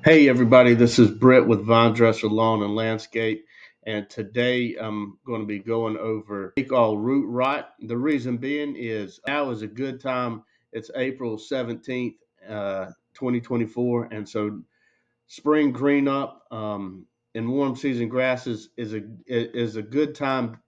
Hey everybody, this is Britt with Vine Dresser Lawn and Landscape, and today I'm going to be going over take all root rot. The reason being is now is a good time. It's April 17th, 2024, and so spring green up and warm season grasses is a good time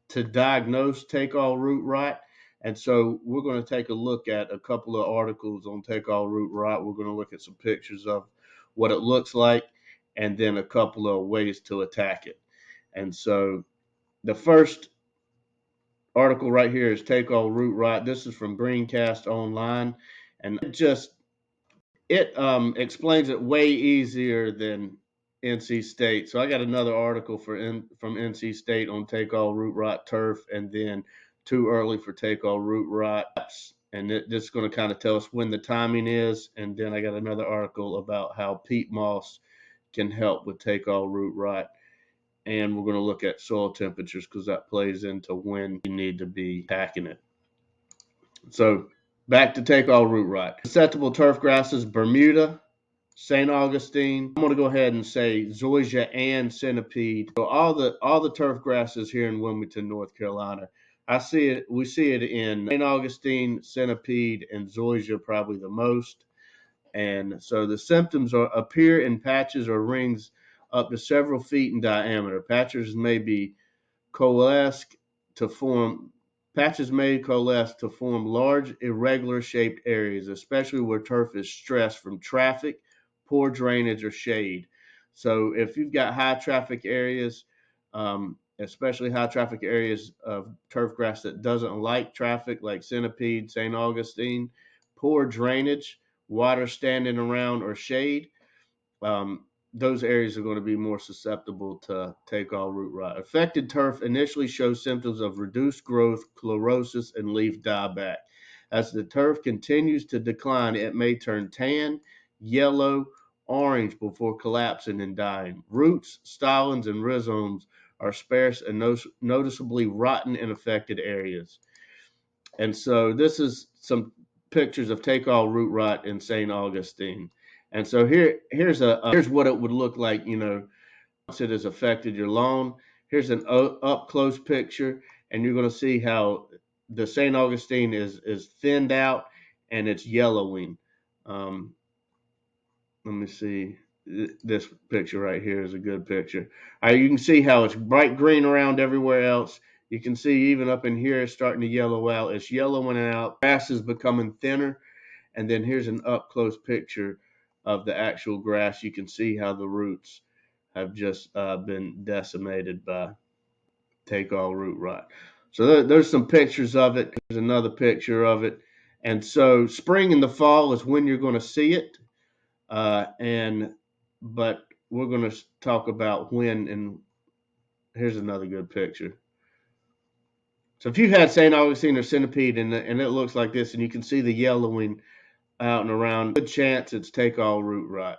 to diagnose take all root rot. And so we're going to take a look at a couple of articles on take all root rot. We're going to look at some pictures of what it looks like and then a couple of ways to attack it. And so the first article right here is take all root rot. This is from Greencast Online, and it explains it way easier than NC State. So I got another article from NC State on take all root rot turf, and then too early for take all root rot. And this is going to kind of tell us when the timing is. And then I got another article about how PEATMOSS can help with take all root rot. And we're going to look at soil temperatures because that plays into when you need to be attacking it. So back to take all root rot. Susceptible turf grasses, Bermuda, St. Augustine. I'm going to go ahead and say zoysia and centipede. So all the turf grasses here in Wilmington, North Carolina. We see it in St. Augustine, centipede, and zoysia probably the most. And so the symptoms appear in patches or rings up to several feet in diameter. Coalesce to form Patches may coalesce to form large, irregular shaped areas, especially where turf is stressed from traffic, poor drainage, or shade. So if you've got high traffic areas, especially high traffic areas of turf grass that doesn't like traffic, like centipede, St. Augustine, poor drainage, water standing around, or shade, um, those areas are going to be more susceptible to take all root rot. Affected turf initially shows symptoms of reduced growth, chlorosis, and leaf dieback. As the turf continues to decline, it may turn tan, yellow, orange before collapsing and dying. Roots, stolons, and rhizomes are sparse and noticeably rotten in affected areas. And so this is some pictures of take all root rot in St. Augustine. And so here's what it would look like, once it has affected your lawn. Here's an up close picture, and you're going to see how the St. Augustine is thinned out and it's yellowing. Um, Let me see. This picture right here is a good picture. You can see how it's bright green around everywhere else. You can see even up in here it's starting to yellow out. It's yellowing out. Grass is becoming thinner. And then here's an up close picture of the actual grass. You can see how the roots have just been decimated by take all root rot. So there's some pictures of it. There's another picture of it. And so spring and the fall is when you're going to see it. And but we're going to talk about when, and here's another good picture. So if you had St. Augustine or centipede and it looks like this, and you can see the yellowing out and around, good chance it's take all root rot.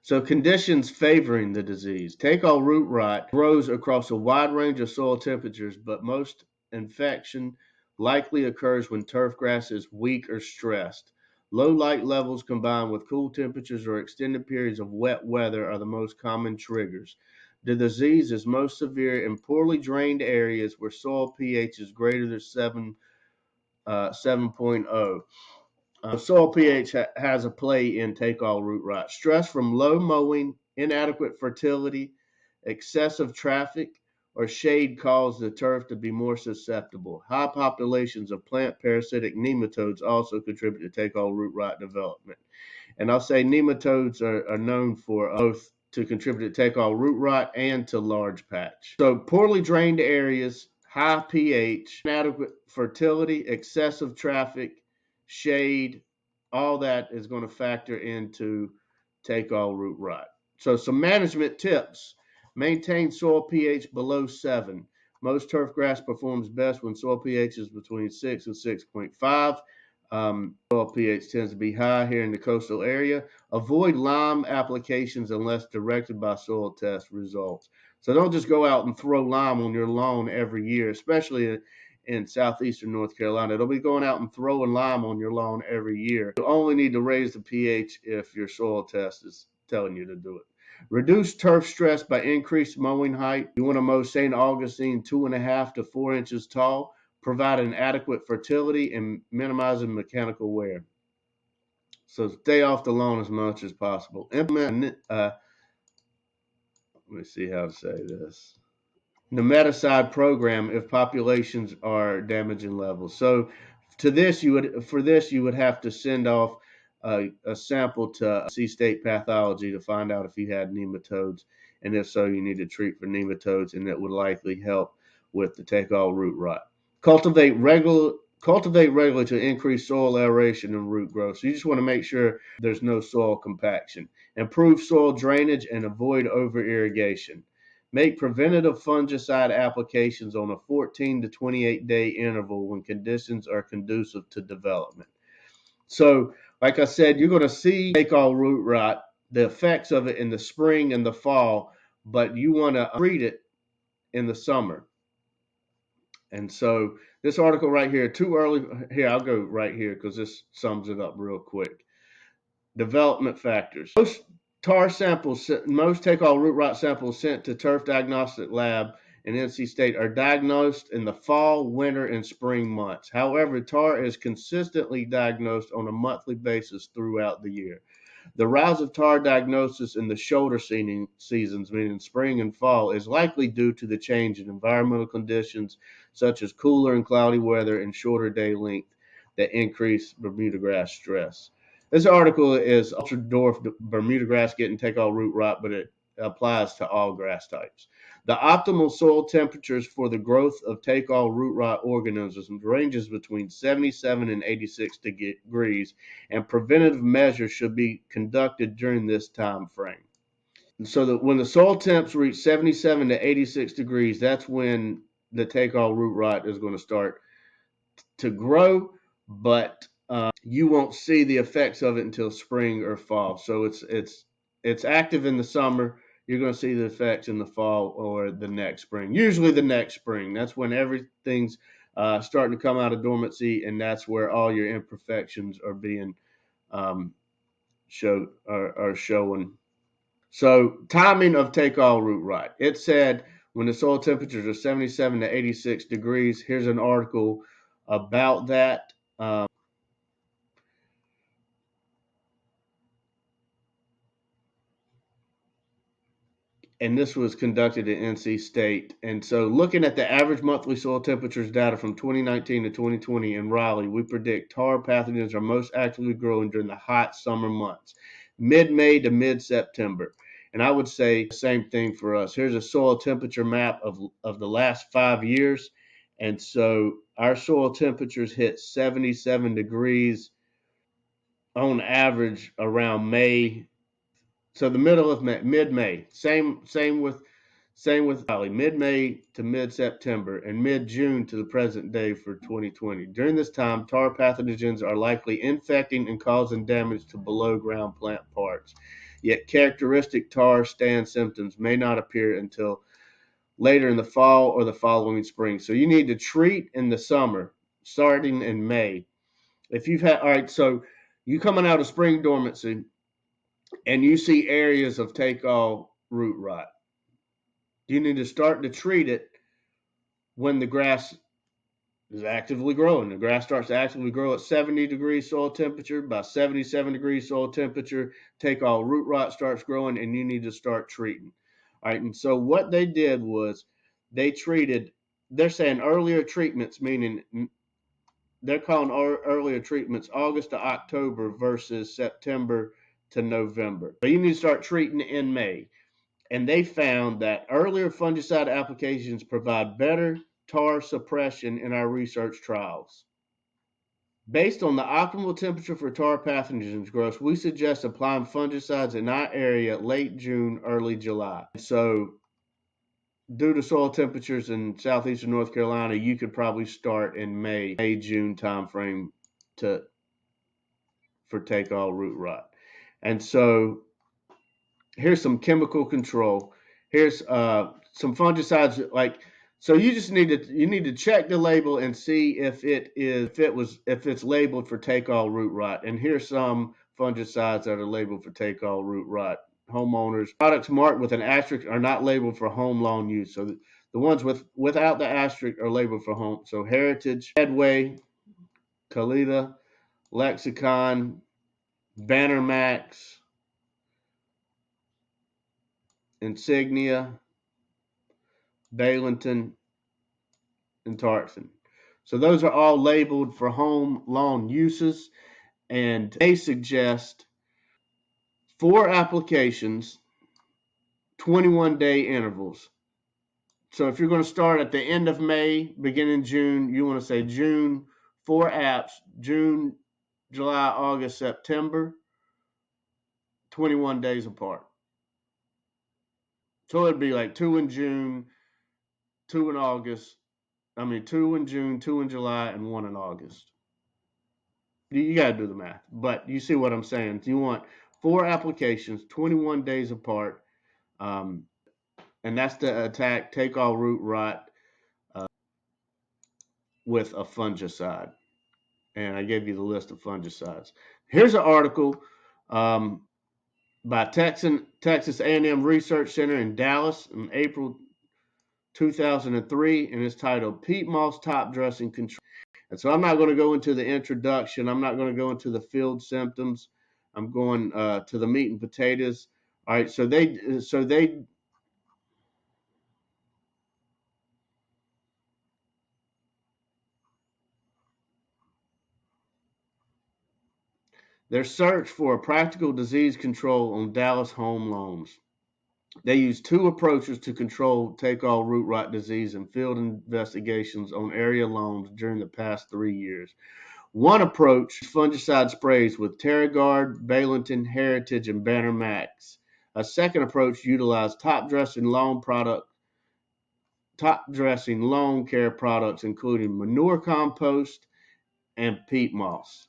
So conditions favoring the disease. Take all root rot grows across a wide range of soil temperatures, but most infection likely occurs when turf grass is weak or stressed. Low light levels combined with cool temperatures or extended periods of wet weather are the most common triggers. The disease is most severe in poorly drained areas where soil pH is greater than 7.0. Soil pH has a play in take all root rot. Stress from low mowing, inadequate fertility, excessive traffic, or shade cause the turf to be more susceptible. High populations of plant parasitic nematodes also contribute to take all root rot development. And I'll say nematodes are known for both to contribute to take all root rot and to large patch. So poorly drained areas, high pH, inadequate fertility, excessive traffic, shade, all that is going to factor into take all root rot. So some management tips. Maintain soil pH below 7. Most turf grass performs best when soil pH is between 6 and 6.5. Soil pH tends to be high here in the coastal area. Avoid lime applications unless directed by soil test results. So don't just go out and throw lime on your lawn every year, especially in southeastern North Carolina. Don't be going out and throwing lime on your lawn every year. You only need to raise the pH if your soil test telling you to do it. Reduce turf stress by increased mowing height. You want to mow St. Augustine 2.5 to 4 inches tall, providing adequate fertility and minimizing mechanical wear. So stay off the lawn as much as possible. Implement, let me see how to say this. Nematicide program if populations are damaging levels. So for this you would have to send off a sample to C State Pathology to find out if you had nematodes, and if so, you need to treat for nematodes, and that would likely help with the take all root rot. Cultivate regularly to increase soil aeration and root growth. So you just want to make sure there's no soil compaction. Improve soil drainage and avoid over irrigation. Make preventative fungicide applications on a 14 to 28 day interval when conditions are conducive to development. So, like I said, you're going to see take all root rot, the effects of it in the spring and the fall, but you want to treat it in the summer. And so, this article right here, too early. Here, I'll go right here because this sums it up real quick. Development factors. Most take all root rot samples sent to Turf Diagnostic Lab in NC State are diagnosed in the fall, winter, and spring months. However, tar is consistently diagnosed on a monthly basis throughout the year. The rise of tar diagnosis in the shoulder seasons, meaning spring and fall, is likely due to the change in environmental conditions such as cooler and cloudy weather and shorter day length that increase Bermuda grass stress. This article is ultra dwarf Bermuda grass getting take all root rot, but it applies to all grass types. The optimal soil temperatures for the growth of take all root rot organisms ranges between 77 and 86 degrees, and preventative measures should be conducted during this time frame. So that when the soil temps reach 77 to 86 degrees, that's when the take all root rot is going to start to grow, but you won't see the effects of it until spring or fall. So it's active in the summer. You're going to see the effects in the fall or the next spring. Usually the next spring. That's when everything's starting to come out of dormancy, and that's where all your imperfections are being are showing. So timing of take all root rot. It said when the soil temperatures are 77 to 86 degrees. Here's an article about that. And this was conducted at NC State. And so, looking at the average monthly soil temperatures data from 2019 to 2020 in Raleigh, we predict tar pathogens are most actively growing during the hot summer months, mid-May to mid-September. And I would say the same thing for us. Here's a soil temperature map of the last 5 years. And so, our soil temperatures hit 77 degrees on average around May. So the middle of May, mid-May. Same with Valley, mid-May to mid-September, and mid-June to the present day for 2020. During this time, tar pathogens are likely infecting and causing damage to below-ground plant parts. Yet characteristic tar stand symptoms may not appear until later in the fall or the following spring. So you need to treat in the summer, starting in May. If you've had, all right, so you coming out of spring dormancy and you see areas of take all root rot, you need to start to treat it when the grass is actively growing. The grass starts to actively grow at 70 degrees soil temperature. By 77 degrees soil temperature, take all root rot starts growing, and you need to start treating. All right, and so what they did was they treated, they're saying earlier treatments, meaning they're calling earlier treatments August to October versus September to November. So you need to start treating in May. And they found that earlier fungicide applications provide better tar suppression in our research trials. Based on the optimal temperature for tar pathogens growth, we suggest applying fungicides in our area late June, early July. So, due to soil temperatures in southeastern North Carolina, you could probably start in June timeframe for take all root rot. And so, here's some chemical control. Here's some fungicides. So you just need to check the label and see if it's labeled for take all root rot. And here's some fungicides that are labeled for take all root rot. homeowners. Products marked with an asterisk are not labeled for home lawn use. So the ones without the asterisk are labeled for home. So Heritage, Headway, Kalita, Lexicon, Banner Max, Insignia, Balenton, and Tarxton. So those are all labeled for home lawn uses, and they suggest 4 applications, 21-day intervals. So if you're going to start at the end of May, beginning June, you want to say June, 4 apps, June, July, August, September, 21 days apart. So it'd be like 2 in June, 2 in August, 2 in June, 2 in July, and 1 in August. You got to do the math, but you see what I'm saying. You want 4 applications, 21 days apart, and that's to attack take all root rot with a fungicide. And I gave you the list of fungicides. Here's an article by Texas A&M Research Center in Dallas in April 2003, and it's titled "PEATMOSS Top Dressing Control." And so I'm not going to go into the introduction. I'm not going to go into the field symptoms. I'm going to the meat and potatoes. All right, so their search for a practical disease control on Dallas home lawns. They used 2 approaches to control take-all root rot disease in field investigations on area lawns during the past 3 years. One approach used fungicide sprays with TerraGuard, Balenton, Heritage, and Banner Max. A second approach utilized top-dressing lawn care products, including manure compost and peat moss.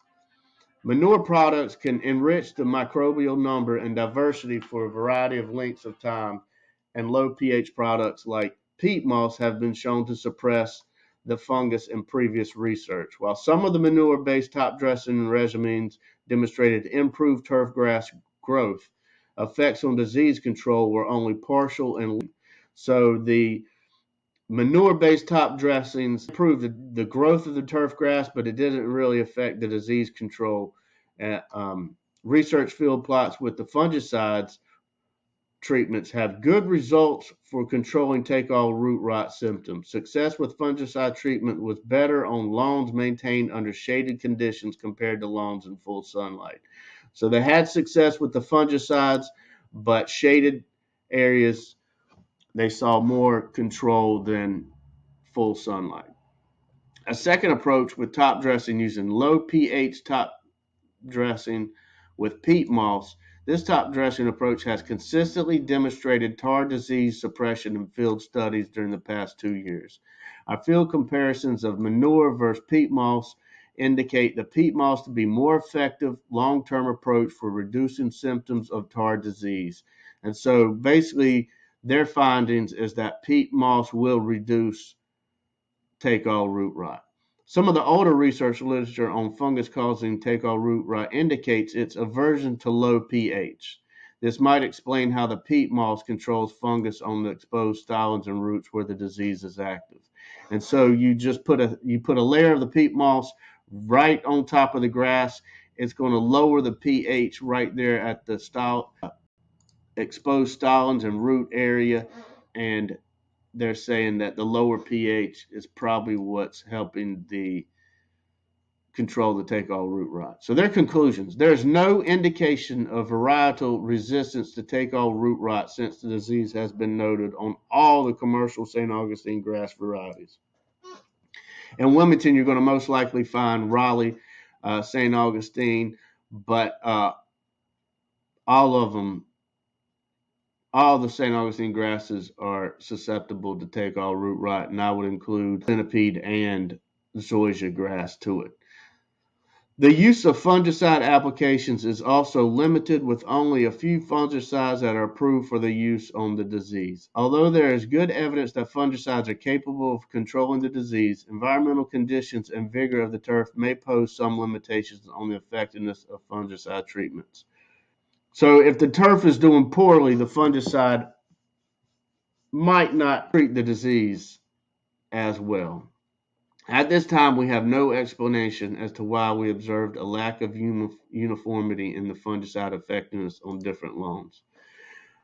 Manure products can enrich the microbial number and diversity for a variety of lengths of time, and low pH products like peat moss have been shown to suppress the fungus in previous research. While some of the manure-based top dressing regimens demonstrated improved turfgrass growth, effects on disease control were only partial and limited. So the manure-based top dressings improved the growth of the turf grass, but it didn't really affect the disease control. Research field plots with the fungicides treatments have good results for controlling take-all root rot symptoms. Success with fungicide treatment was better on lawns maintained under shaded conditions compared to lawns in full sunlight. So they had success with the fungicides, but shaded areas, they saw more control than full sunlight. A second approach with top dressing using low pH top dressing with peat moss. This top dressing approach has consistently demonstrated tar disease suppression in field studies during the past 2 years. Our field comparisons of manure versus peat moss indicate the peat moss to be more effective long-term approach for reducing symptoms of tar disease. And so basically their findings is that peat moss will reduce take-all root rot. Some of the older research literature on fungus causing take-all root rot indicates its aversion to low pH. This might explain how the peat moss controls fungus on the exposed stolons and roots where the disease is active. And so you just put a layer of the peat moss right on top of the grass. It's going to lower the pH right there at the exposed stolons and root area, and they're saying that the lower pH is probably what's helping the control the take-all root rot. So their conclusions: there's no indication of varietal resistance to take-all root rot since the disease has been noted on all the commercial St. Augustine grass varieties. In Wilmington, you're going to most likely find Raleigh, St. Augustine, but all of them, all the St. Augustine grasses are susceptible to take-all root rot, and I would include centipede and zoysia grass to it. The use of fungicide applications is also limited, with only a few fungicides that are approved for the use on the disease. Although there is good evidence that fungicides are capable of controlling the disease, environmental conditions and vigor of the turf may pose some limitations on the effectiveness of fungicide treatments. So if the turf is doing poorly, the fungicide might not treat the disease as well. At this time, we have no explanation as to why we observed a lack of uniformity in the fungicide effectiveness on different lawns.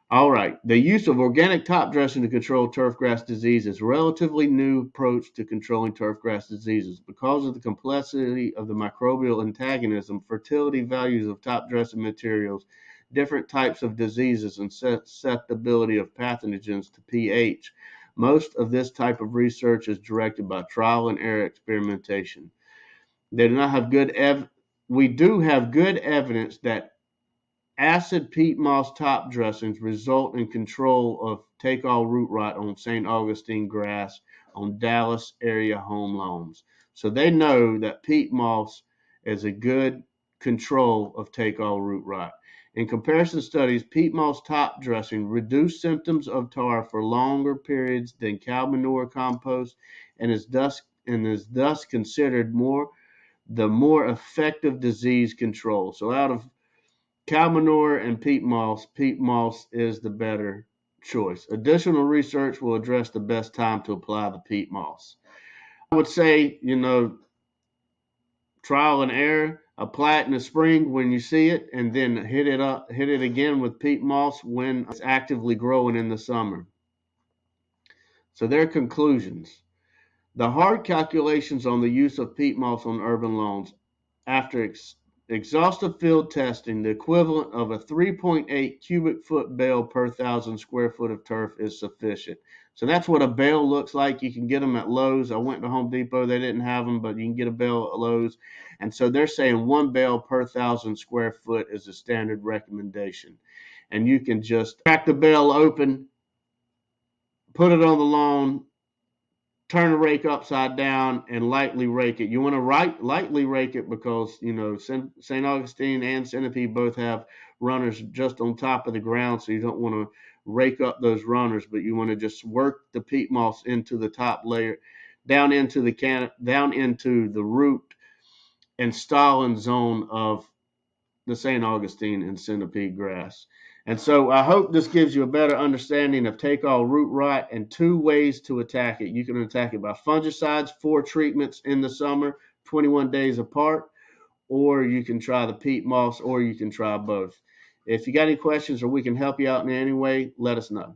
All right, the use of organic top dressing to control turfgrass disease is a relatively new approach to controlling turfgrass diseases. Because of the complexity of the microbial antagonism, fertility values of top dressing materials, different types of diseases, and susceptibility of pathogens to pH, most of this type of research is directed by trial and error experimentation. They do not have we do have good evidence that acid peat moss top dressings result in control of take-all root rot on St. Augustine grass on Dallas area home lawns. So they know that peat moss is a good control of take-all root rot. In comparison studies, peat moss top dressing reduced symptoms of tar for longer periods than cow manure compost and is thus considered the more effective disease control. So out of cow manure and peat moss is the better choice. Additional research will address the best time to apply the peat moss. I would say, trial and error. Apply it in the spring when you see it, and then hit it again with peat moss when it's actively growing in the summer. So their conclusions. The hard calculations on the use of peat moss on urban lawns after exhaustive field testing, the equivalent of a 3.8 cubic foot bale per 1,000 square foot of turf is sufficient. So that's what a bale looks like. You can get them at Lowe's. I went to Home Depot. They didn't have them, but you can get a bale at Lowe's. And so they're saying one bale per 1,000 square foot is a standard recommendation. And you can just crack the bale open, put it on the lawn, turn the rake upside down and lightly rake it. You want to lightly rake it because, St. Augustine and Centipede both have runners just on top of the ground, so you don't want to rake up those runners, but you want to just work the peat moss into the top layer, down into the root and stalling zone of the St. Augustine and centipede grass. And so I hope this gives you a better understanding of take-all root rot and two ways to attack it. You can attack it by fungicides, 4 treatments in the summer, 21 days apart, or you can try the peat moss, or you can try both. If you got any questions or we can help you out in any way, let us know.